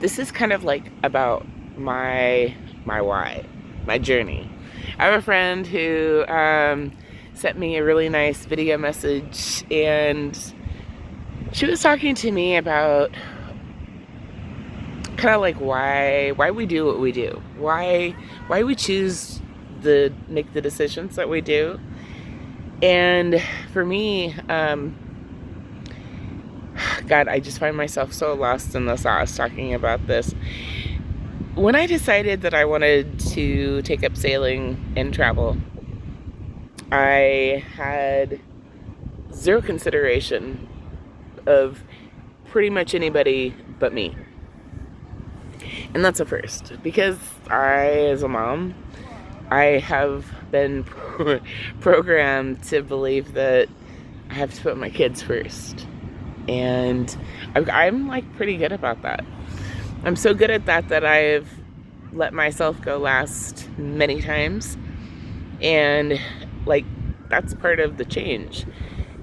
this is kind of like about my why, my journey. I have a friend who sent me a really nice video message, and she was talking to me about kind of like why we do what we do, why we choose make the decisions that we do. And for me, God, I just find myself so lost in the sauce talking about this. When I decided that I wanted to take up sailing and travel, I had zero consideration of pretty much anybody but me. And that's a first, because as a mom, I have been programmed to believe that I have to put my kids first. And I'm like pretty good about that. I'm so good at that I've let myself go last many times. And like, that's part of the change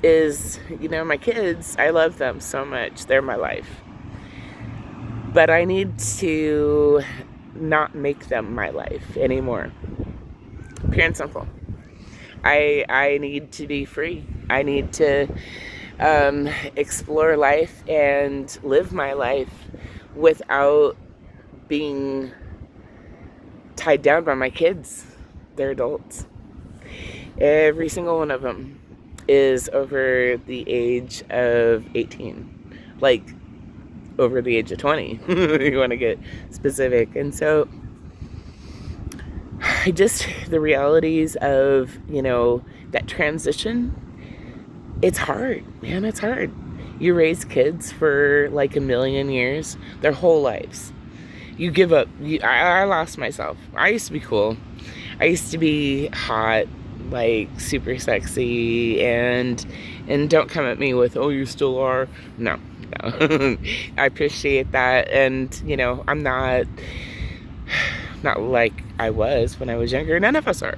is, my kids, I love them so much. They're my life. But I need to not make them my life anymore. Pure and simple. I need to be free. I need to explore life and live my life without being tied down by my kids. They're adults. Every single one of them is over the age of 18. Like, over the age of 20. You want to get specific. And so, the realities of, that transition, it's hard, man. It's hard. You raise kids for like a million years, their whole lives. You give up. I lost myself. I used to be cool. I used to be hot, like super sexy, and don't come at me with, oh, you still are. No. I appreciate that. And, I'm not like I was when I was younger. None of us are.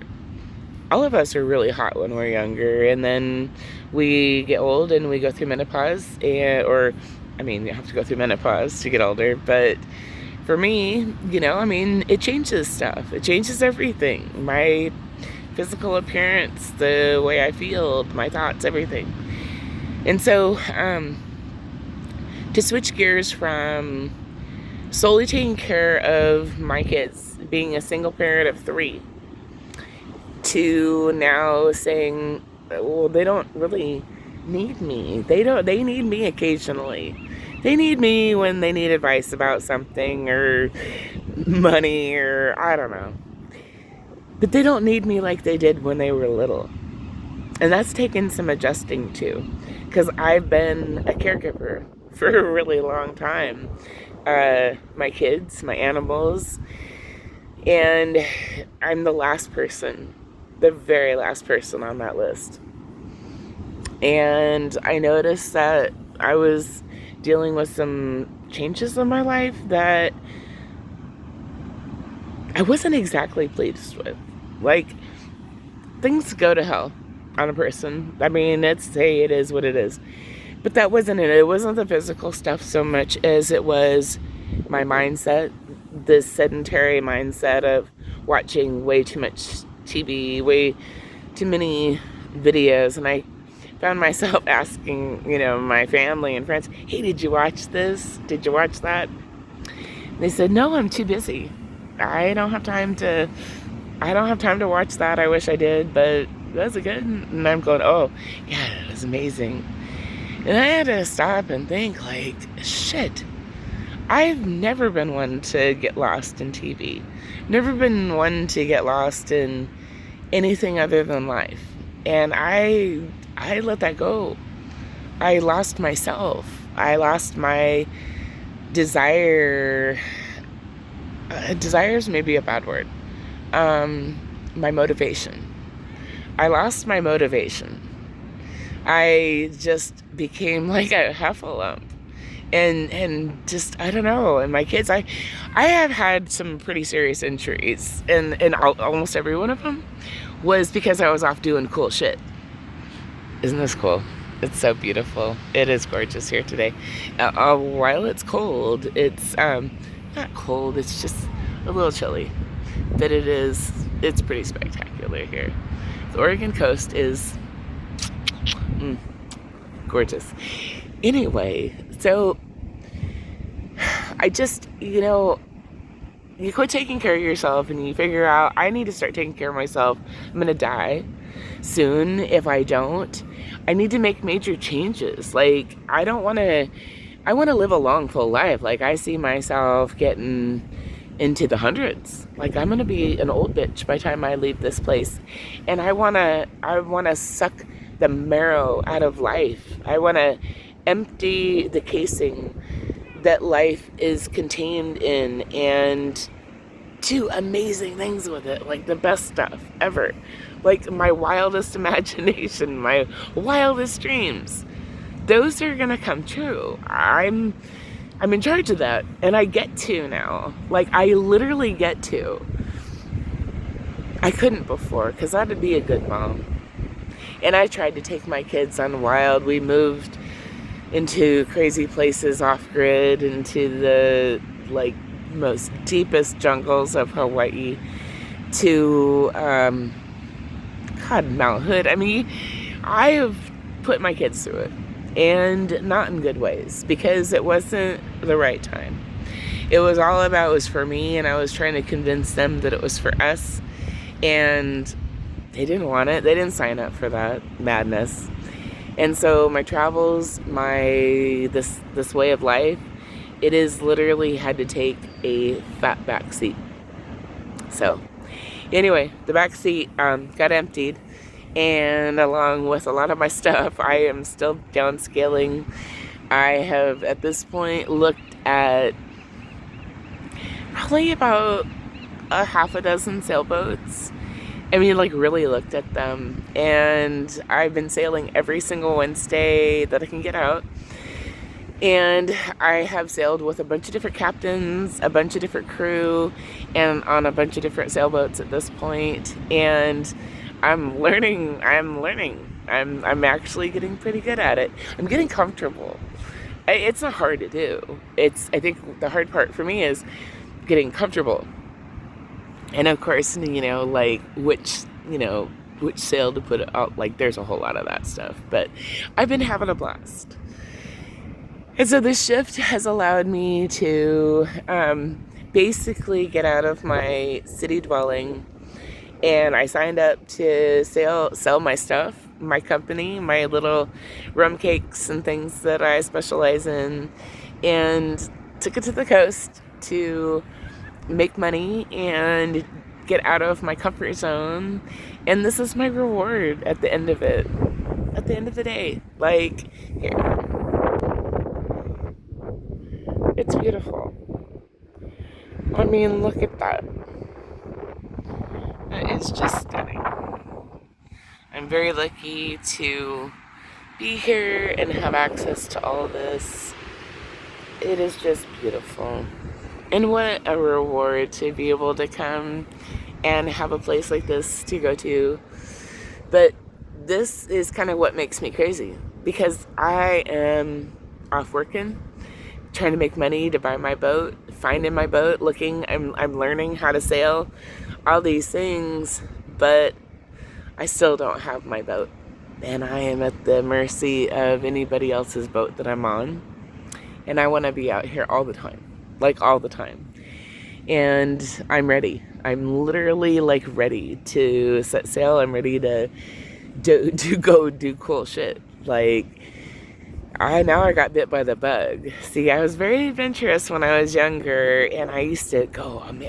All of us are really hot when we're younger, and then we get old and we go through menopause, you have to go through menopause to get older. But for me, it changes stuff. It changes everything. My physical appearance, the way I feel, my thoughts, everything. And so, to switch gears from solely taking care of my kids, being a single parent of 3, to now saying, well, they don't really need me. They need me occasionally. They need me when they need advice about something or money or I don't know. But they don't need me like they did when they were little. And that's taken some adjusting too, because I've been a caregiver for a really long time. My kids, my animals, and I'm the very last person on that list. And I noticed that I was dealing with some changes in my life that I wasn't exactly pleased with. Like, things go to hell on a person. I mean, it is what it is. But that wasn't it. It wasn't the physical stuff so much as it was my mindset, this sedentary mindset of watching way too much TV, way too many videos. And I found myself asking, my family and friends, hey, did you watch this? Did you watch that? And they said, no, I'm too busy. I don't have time to watch that. I wish I did, but was it good? And I'm going, oh, yeah, it was amazing. And I had to stop and think, like, shit, I've never been one to get lost in TV. Never been one to get lost in anything other than life. And I let that go. I lost myself. I lost my desire. Desire is maybe a bad word. My motivation. I lost my motivation. I just became like a heffalump. And just, I don't know. And my kids, I have had some pretty serious injuries. And almost every one of them was because I was off doing cool shit. Isn't this cool? It's so beautiful. It is gorgeous here today. While it's cold, it's not cold, it's just a little chilly. But it's pretty spectacular here. The Oregon coast is gorgeous. Anyway, so I just, you quit taking care of yourself and you figure out, I need to start taking care of myself. I'm going to die soon if I don't. I need to make major changes. Like, I want to live a long, full life. Like, I see myself getting into the hundreds. Like, I'm going to be an old bitch by the time I leave this place. And I want to suck the marrow out of life. I want to empty the casing that life is contained in and do amazing things with it, like the best stuff ever, like my wildest imagination, my wildest dreams, those are gonna come true. I'm in charge of that, and I get to now. Like, I literally get to. I couldn't before, because that'd be a good mom. And I tried to take my kids on wild. We moved into crazy places off grid, into the like most deepest jungles of Hawaii, to Mount Hood. I mean, I have put my kids through it, and not in good ways, because it wasn't the right time. It was all about, it was for me, and I was trying to convince them that it was for us, and they didn't want it. They didn't sign up for that madness. And so my travels, this way of life, it is literally had to take a fat back seat. So anyway, the back seat got emptied, and along with a lot of my stuff, I am still downscaling. I have at this point looked at probably about a half a dozen sailboats. I mean, like, really looked at them, and I've been sailing every single Wednesday that I can get out, and I have sailed with a bunch of different captains, a bunch of different crew, and on a bunch of different sailboats at this point, and I'm learning, I'm actually getting pretty good at it. I'm getting comfortable. It's not hard to do. I think the hard part for me is getting comfortable. And of course, like which sail to put out, like there's a whole lot of that stuff. But I've been having a blast. And so this shift has allowed me to basically get out of my city dwelling. And I signed up to sell my stuff, my company, my little rum cakes and things that I specialize in, and took it to the coast to make money and get out of my comfort zone. And this is my reward at the end of it. At the end of the day. Like, here. It's beautiful. I mean, look at that. That is just stunning. I'm very lucky to be here and have access to all this. It is just beautiful. And what a reward to be able to come and have a place like this to go to. But this is kind of what makes me crazy, because I am off working, trying to make money to buy my boat, finding my boat, I'm learning how to sail, all these things, but I still don't have my boat. And I am at the mercy of anybody else's boat that I'm on. And I want to be out here all the time. Like, all the time. And I'm ready. I'm literally, like, ready to set sail. I'm ready to go do cool shit. Like, I got bit by the bug. See, I was very adventurous when I was younger, and I used to go on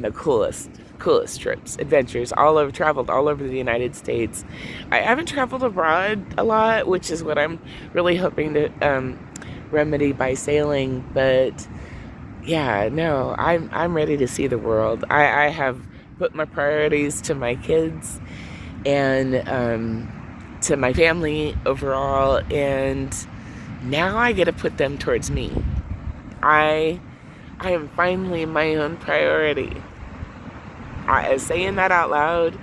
the coolest trips, adventures, traveled all over the United States. I haven't traveled abroad a lot, which is what I'm really hoping to remedy by sailing. But yeah, no, I'm ready to see the world. I have put my priorities to my kids and to my family overall, and now I get to put them towards me. I am finally my own priority. Saying that out loud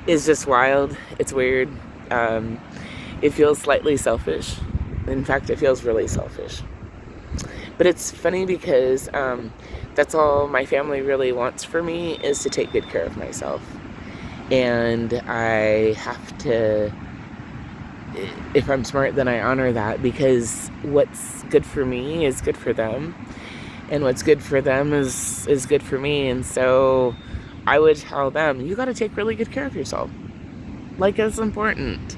is just wild. It's weird. It feels slightly selfish. In fact, it feels really selfish. But it's funny because that's all my family really wants for me, is to take good care of myself. And I have to, if I'm smart, then I honor that, because what's good for me is good for them. And what's good for them is good for me. And so I would tell them, you got to take really good care of yourself. Like, it's important.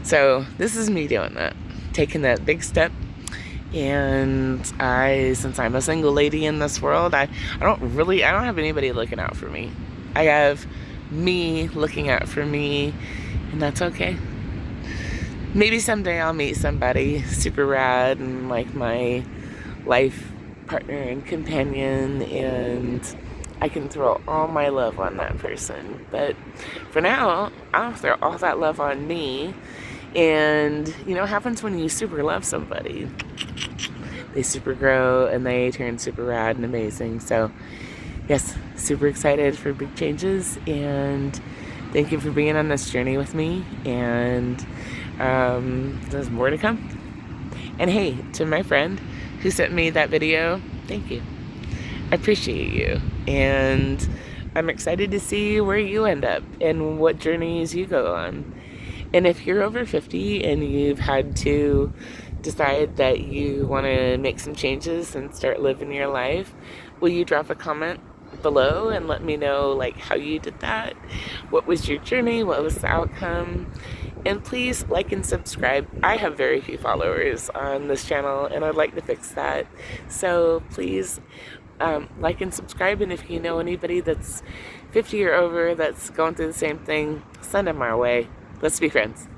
So this is me doing that, taking that big step. And since I'm a single lady in this world, I don't have anybody looking out for me. I have me looking out for me, and that's okay. Maybe someday I'll meet somebody super rad and like my life partner and companion, and I can throw all my love on that person. But for now, I'll throw all that love on me. And you know what happens when you super love somebody? They super grow and they turn super rad and amazing. So yes, super excited for big changes, and thank you for being on this journey with me. And there's more to come. And hey, to my friend who sent me that video, thank you. I appreciate you. And I'm excited to see where you end up and what journeys you go on. And if you're over 50 and you've had to decide that you want to make some changes and start living your life, will you drop a comment below and let me know like how you did that? What was your journey? What was the outcome? And please like and subscribe. I have very few followers on this channel, and I'd like to fix that. So please like and subscribe. And if you know anybody that's 50 or over that's going through the same thing, send them our way. Let's be friends.